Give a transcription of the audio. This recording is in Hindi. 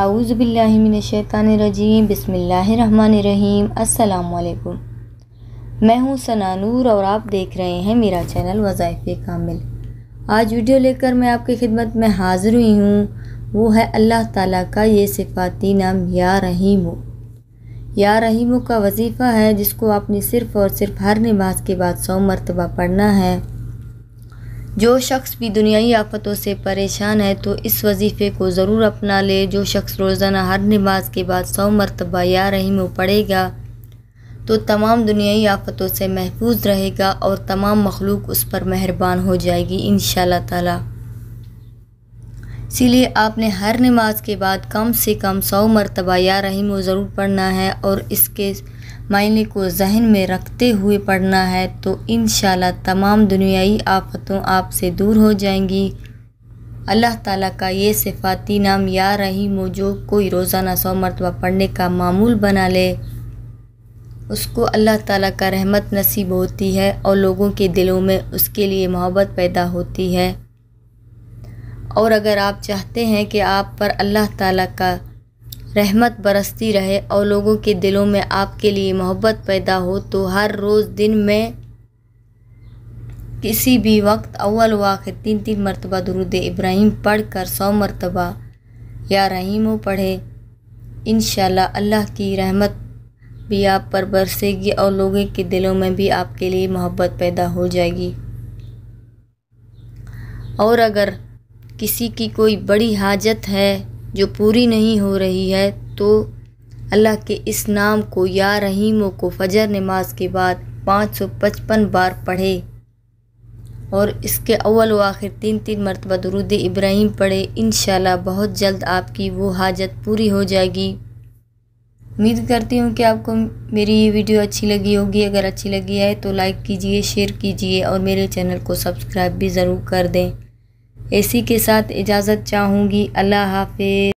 अऊज़ु बिल्लाहि मिनश्शैतानिर्रजीम बिस्मिल्लाहिर्रहमानिर्रहीम। अस्सलामु अलैकुम। मैं हूँ सना नूर और आप देख रहे हैं मेरा चैनल वज़ाइफ़े कामिल। आज वीडियो लेकर मैं आपकी खिदमत में हाज़िर हुई हूँ। वो है अल्लाह ताला का ये सिफ़ाती नाम या रहीमु। या रहीमु का वजीफ़ा है जिसको आपने सिर्फ़ और सिर्फ हर नमाज के बाद 100 मरतबा पढ़ना है। जो शख्स भी दुनियाई आफतों से परेशान है तो इस वजीफ़े को ज़रूर अपना ले। जो शख्स रोज़ाना हर नमाज के बाद 100 मरतबा या रहीमु पढ़ेगा तो तमाम दुनियाई आफतों से महफूज रहेगा और तमाम मखलूक उस पर मेहरबान हो जाएगी इंशाअल्लाह ताला। इसीलिए आपने हर नमाज के बाद कम से कम 100 मरतबा या रहीमु ज़रूर पढ़ना है और इसके मायने को जहन में रखते हुए पढ़ना है तो इंशाअल्लाह तमाम दुनियाई आफतों आपसे दूर हो जाएंगी। अल्लाह ताला का ये सिफ़ाती नाम या रहीमु जो कोई रोज़ाना 100 मरतबा पढ़ने का मामूल बना ले उसको अल्लाह ताला का रहमत नसीब होती है और लोगों के दिलों में उसके लिए मोहब्बत पैदा होती है। और अगर आप चाहते हैं कि आप पर अल्लाह ताला का रहमत बरसती रहे और लोगों के दिलों में आपके लिए मोहब्बत पैदा हो तो हर रोज़ दिन में किसी भी वक्त अव्वल व आखिर 3-3 मरतबा दुरूद इब्राहिम पढ़कर 100 मरतबा या रहीमु पढ़े। इंशाअल्लाह अल्लाह की रहमत भी आप पर बरसेगी और लोगों के दिलों में भी आपके लिए मोहब्बत पैदा हो जाएगी। और अगर किसी की कोई बड़ी हाजत है जो पूरी नहीं हो रही है तो अल्लाह के इस नाम को या रहीमु को फजर नमाज के बाद 555 बार पढ़े और इसके अव्वल व आखिर 3-3 मरतबा दुरूद इब्राहिम पढ़े। इंशाअल्लाह बहुत जल्द आपकी वो हाजत पूरी हो जाएगी। उम्मीद करती हूँ कि आपको मेरी ये वीडियो अच्छी लगी होगी। अगर अच्छी लगी है तो लाइक कीजिए, शेयर कीजिए और मेरे चैनल को सब्सक्राइब भी ज़रूर कर दें। इसी के साथ इजाज़त चाहूँगी। अल्लाह हाफ़िज़।